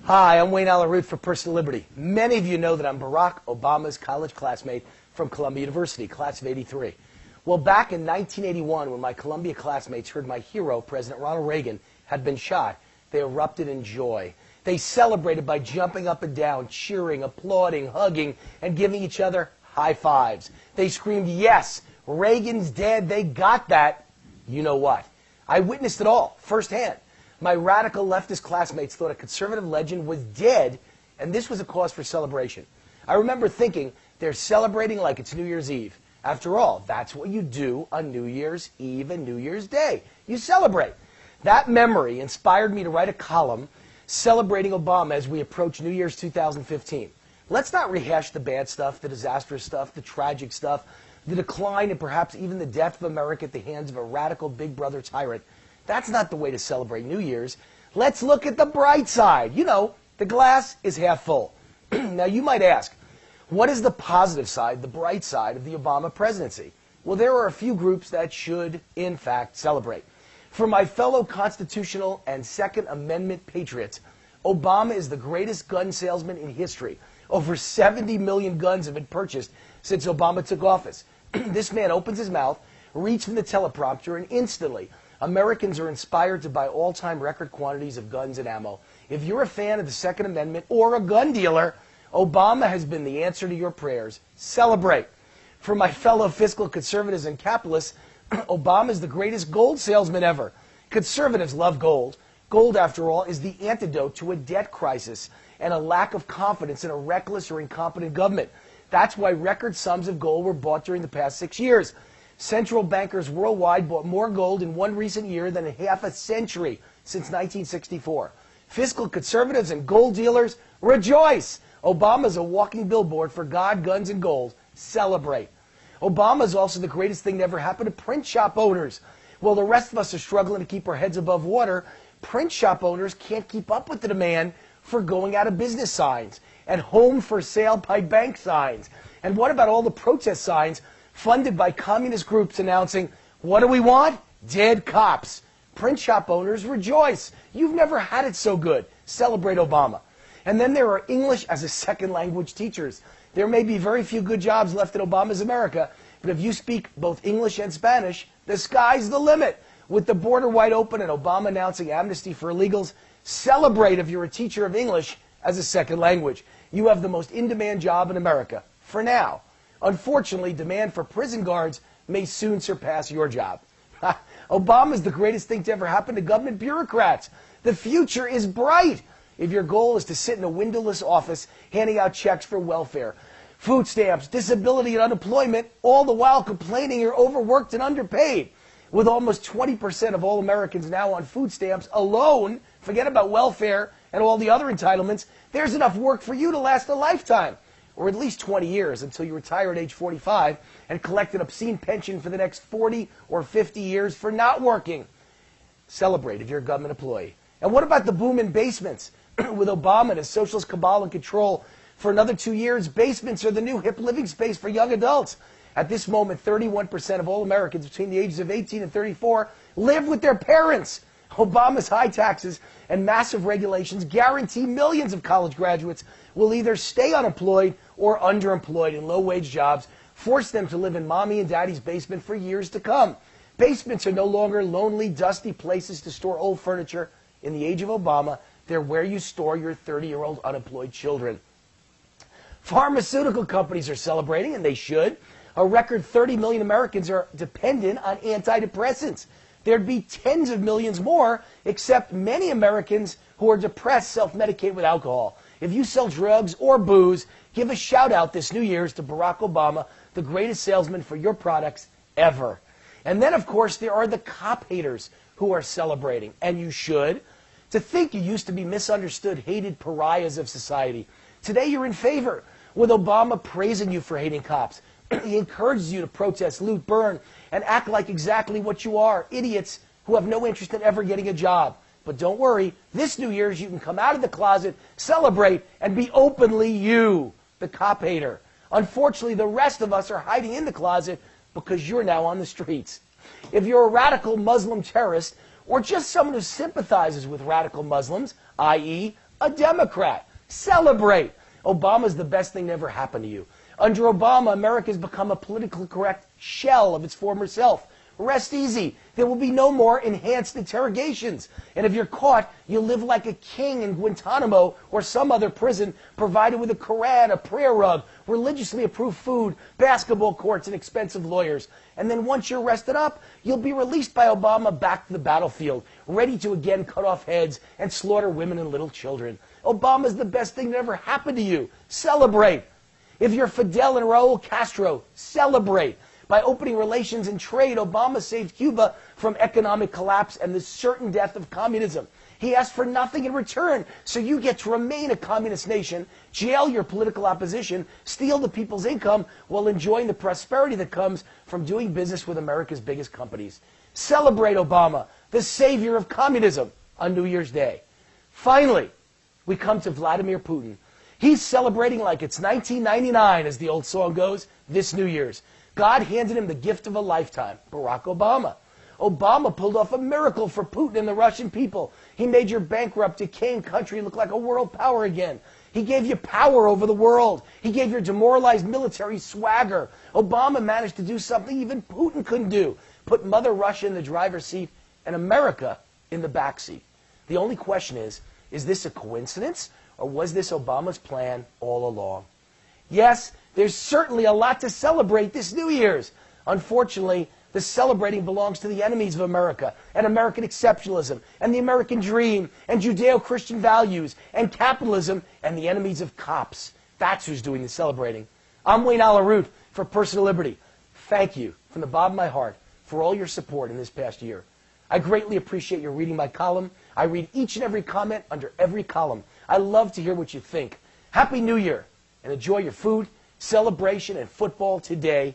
Hi, I'm Wayne Allyn for Personal Liberty. Many of you know that I'm Barack Obama's college classmate from Columbia University, class of '83. Well, back in 1981, when my Columbia classmates heard my hero, President Ronald Reagan, had been shot, they erupted in joy. They celebrated by jumping up and down, cheering, applauding, hugging, and giving each other high fives. They screamed, "Yes, Reagan's dead, they got that." You know what? I witnessed it all, firsthand. My radical leftist classmates thought a conservative legend was dead, and this was a cause for celebration. I remember thinking, they're celebrating like it's New Year's Eve. After all, that's what you do on New Year's Eve and New Year's Day. You celebrate. That memory inspired me to write a column celebrating Obama as we approach New Year's 2015. Let's not rehash the bad stuff, the disastrous stuff, the tragic stuff, the decline and perhaps even the death of America at the hands of a radical big brother tyrant. That's not the way to celebrate New Year's. Let's look at the bright side. You know, the glass is half full. Now, you might ask, what is the positive side, the bright side of the Obama presidency? Well, there are a few groups that should, in fact, celebrate. For my fellow constitutional and Second Amendment patriots, Obama is the greatest gun salesman in history. Over 70 million guns have been purchased since Obama took office. This man opens his mouth, reads from the teleprompter, and instantly, Americans are inspired to buy all-time record quantities of guns and ammo. If you're a fan of the Second Amendment or a gun dealer, Obama has been the answer to your prayers. Celebrate. For my fellow fiscal conservatives and capitalists, Obama is the greatest gold salesman ever. Conservatives love gold. Gold, after all, is the antidote to a debt crisis and a lack of confidence in a reckless or incompetent government. That's why record sums of gold were bought during the past 6 years. Central bankers worldwide bought more gold in one recent year than in half a century since 1964. Fiscal conservatives and gold dealers, rejoice! Obama is a walking billboard for God, guns, and gold. Celebrate. Obama is also the greatest thing to ever happen to print shop owners. While the rest of us are struggling to keep our heads above water, print shop owners can't keep up with the demand for going out of business signs and home for sale by bank signs. And what about all the protest signs funded by communist groups announcing, what do we want? Dead cops. Print shop owners, rejoice. You've never had it so good. Celebrate Obama. And then there are English as a second language teachers. There may be very few good jobs left in Obama's America, but if you speak both English and Spanish, the sky's the limit. With the border wide open and Obama announcing amnesty for illegals, celebrate if you're a teacher of English as a second language. You have the most in-demand job in America, for now. Unfortunately, demand for prison guards may soon surpass your job. Obama is the greatest thing to ever happen to government bureaucrats. The future is bright. If your goal is to sit in a windowless office handing out checks for welfare, food stamps, disability, and unemployment, all the while complaining you're overworked and underpaid. With almost 20% of all Americans now on food stamps alone, forget about welfare and all the other entitlements, there's enough work for you to last a lifetime, or at least 20 years until you retire at age 45 and collect an obscene pension for the next 40 or 50 years for not working. Celebrate if you're a government employee. And what about the boom in basements? With Obama and his socialist cabal in control for another 2 years, basements are the new hip living space for young adults. At this moment, 31% of all Americans between the ages of 18 and 34 live with their parents. Obama's high taxes and massive regulations guarantee millions of college graduates will either stay unemployed or underemployed in low-wage jobs, force them to live in mommy and daddy's basement for years to come. Basements are no longer lonely, dusty places to store old furniture. In the age of Obama, they're where you store your 30-year-old unemployed children. Pharmaceutical companies are celebrating, and they should. A record 30 million Americans are dependent on antidepressants. There'd be tens of millions more, except many Americans who are depressed self-medicate with alcohol. If you sell drugs or booze, give a shout-out this New Year's to Barack Obama, the greatest salesman for your products ever. And then, of course, there are the cop haters who are celebrating, and you should. To think you used to be misunderstood, hated pariahs of society. Today you're in favor, with Obama praising you for hating cops. He encourages you to protest, loot, burn, and act like exactly what you are, idiots who have no interest in ever getting a job. But don't worry, this New Year's you can come out of the closet, celebrate, and be openly you, the cop hater. Unfortunately, the rest of us are hiding in the closet because you're now on the streets. If you're a radical Muslim terrorist, or just someone who sympathizes with radical Muslims, i.e., a Democrat. Celebrate. Obama's the best thing that ever happened to you. Under Obama, America has become a politically correct shell of its former self. Rest easy. There will be no more enhanced interrogations. And if you're caught, you'll live like a king in Guantanamo or some other prison, provided with a Koran, a prayer rug, religiously approved food, basketball courts, and expensive lawyers. And then once you're rested up, you'll be released by Obama back to the battlefield, ready to again cut off heads and slaughter women and little children. Obama's the best thing that ever happened to you. Celebrate. If you're Fidel and Raul Castro, celebrate. By opening relations and trade, Obama saved Cuba from economic collapse and the certain death of communism. He asked for nothing in return, so you get to remain a communist nation, jail your political opposition, steal the people's income while enjoying the prosperity that comes from doing business with America's biggest companies. Celebrate Obama, the savior of communism, on New Year's Day. Finally, we come to Vladimir Putin. He's celebrating like it's 1999, as the old song goes, this New Year's. God handed him the gift of a lifetime, Barack Obama. Obama pulled off a miracle for Putin and the Russian people. He made your bankrupt, decaying country look like a world power again. He gave you power over the world. He gave your demoralized military swagger. Obama managed to do something even Putin couldn't do. Put Mother Russia in the driver's seat and America in the back seat. The only question is this a coincidence or was this Obama's plan all along? Yes, there's certainly a lot to celebrate this New Year's. Unfortunately, the celebrating belongs to the enemies of America and American exceptionalism and the American dream and Judeo-Christian values and capitalism and the enemies of cops. That's who's doing the celebrating. I'm Wayne Alaroot for Personal Liberty. Thank you from the bottom of my heart for all your support in this past year. I greatly appreciate your reading my column. I read each and every comment under every column. I love to hear what you think. Happy New Year and enjoy your food, celebration, and football today.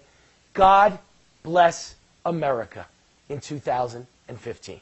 God bless America in 2015.